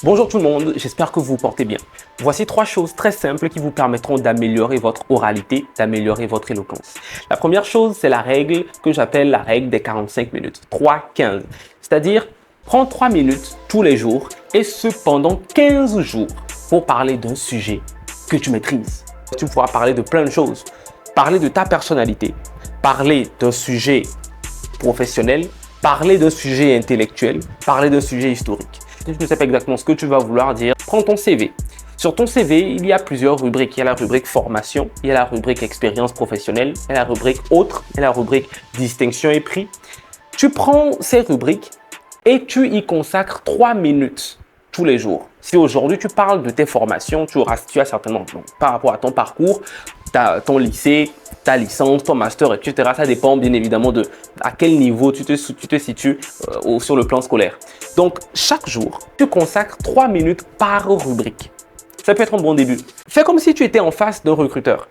Bonjour tout le monde, j'espère que vous vous portez bien. Voici 3 choses très simples qui vous permettront d'améliorer votre oralité, d'améliorer votre éloquence. La première chose, c'est la règle que j'appelle la règle des 45 minutes, 3-15. C'est-à-dire, prends 3 minutes tous les jours et ce pendant 15 jours pour parler d'un sujet que tu maîtrises. Tu pourras parler de plein de choses. Parler de ta personnalité, parler d'un sujet professionnel, parler d'un sujet intellectuel, parler d'un sujet historique. Si tu ne sais pas exactement ce que tu vas vouloir dire, prends ton CV. Sur ton CV, il y a plusieurs rubriques. Il y a la rubrique formation, il y a la rubrique expérience professionnelle, il y a la rubrique autres, il y a la rubrique distinction et prix. Tu prends ces rubriques et tu y consacres 3 minutes tous les jours. Si aujourd'hui tu parles de tes formations, tu as certainement, par rapport à ton parcours, ton lycée, ta licence, ton master, etc. Ça dépend bien évidemment de à quel niveau tu te situes sur le plan scolaire. Donc, chaque jour, tu consacres 3 minutes par rubrique. Ça peut être un bon début. Fais comme si tu étais en face d'un recruteur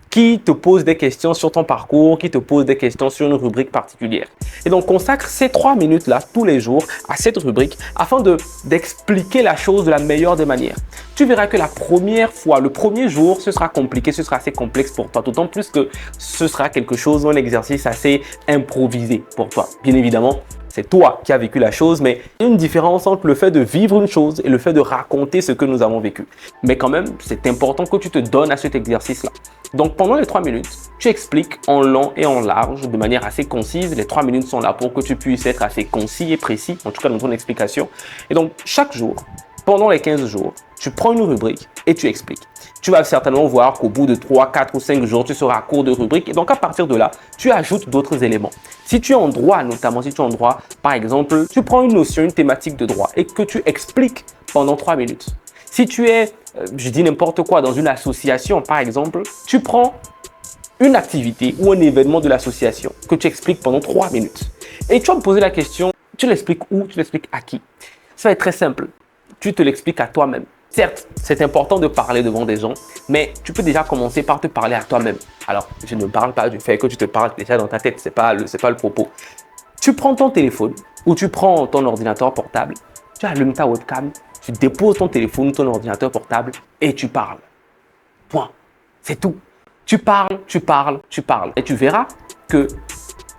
qui te pose des questions sur ton parcours, qui te pose des questions sur une rubrique particulière. Et donc, consacre ces 3 minutes-là tous les jours à cette rubrique afin d'expliquer la chose de la meilleure des manières. Tu verras que la première fois, le premier jour, ce sera compliqué, ce sera assez complexe pour toi, d'autant plus que ce sera quelque chose, un exercice assez improvisé pour toi. Bien évidemment, c'est toi qui as vécu la chose, mais il y a une différence entre le fait de vivre une chose et le fait de raconter ce que nous avons vécu. Mais quand même, c'est important que tu te donnes à cet exercice-là. Donc, pendant les 3 minutes, tu expliques en long et en large, de manière assez concise. Les 3 minutes sont là pour que tu puisses être assez concis et précis, en tout cas dans ton explication. Et donc, chaque jour, pendant les 15 jours, tu prends une rubrique et tu expliques. Tu vas certainement voir qu'au bout de 3, 4 ou 5 jours, tu seras à court de rubrique. Et donc, à partir de là, tu ajoutes d'autres éléments. Si tu es en droit, notamment si tu es en droit, par exemple, tu prends une notion, une thématique de droit et que tu expliques pendant 3 minutes. Si tu es, je dis n'importe quoi, dans une association, par exemple, tu prends une activité ou un événement de l'association que tu expliques pendant 3 minutes. Et tu vas me poser la question, tu l'expliques où, tu l'expliques à qui? Ça va être très simple. Tu te l'expliques à toi-même. Certes, c'est important de parler devant des gens, mais tu peux déjà commencer par te parler à toi-même. Alors, je ne parle pas du fait que tu te parles déjà dans ta tête, c'est pas le propos. Tu prends ton téléphone ou tu prends ton ordinateur portable, tu allumes ta webcam, tu déposes ton téléphone ou ton ordinateur portable et tu parles. Point. C'est tout. Tu parles, tu parles, tu parles. Et tu verras que,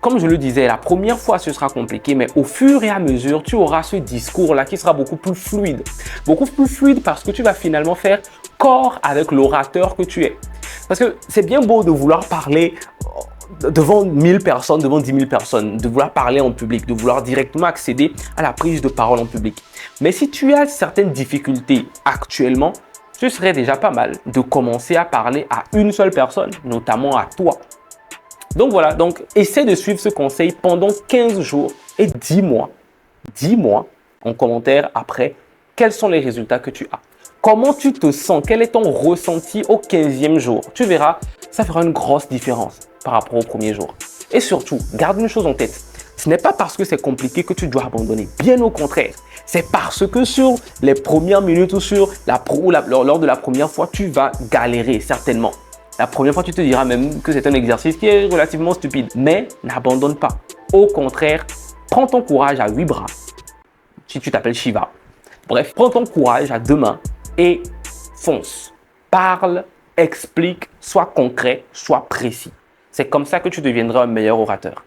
comme je le disais, la première fois, ce sera compliqué, mais au fur et à mesure, tu auras ce discours-là qui sera beaucoup plus fluide. Beaucoup plus fluide parce que tu vas finalement faire corps avec l'orateur que tu es. Parce que c'est bien beau de vouloir parler devant 1000 personnes, devant 10 000 personnes, de vouloir parler en public, de vouloir directement accéder à la prise de parole en public. Mais si tu as certaines difficultés actuellement, ce serait déjà pas mal de commencer à parler à une seule personne, notamment à toi. Donc voilà, essaie de suivre ce conseil pendant 15 jours et dis-moi en commentaire après quels sont les résultats que tu as. Comment tu te sens? Quel est ton ressenti au 15e jour? Tu verras, ça fera une grosse différence par rapport au premier jour. Et surtout, garde une chose en tête. Ce n'est pas parce que c'est compliqué que tu dois abandonner. Bien au contraire. C'est parce que sur les premières minutes ou lors de la première fois, tu vas galérer certainement. La première fois, tu te diras même que c'est un exercice qui est relativement stupide. Mais n'abandonne pas. Au contraire, prends ton courage à 8 bras. Si tu t'appelles Shiva. Bref, prends ton courage à 2 mains et fonce. Parle, explique, sois concret, sois précis. C'est comme ça que tu deviendras un meilleur orateur.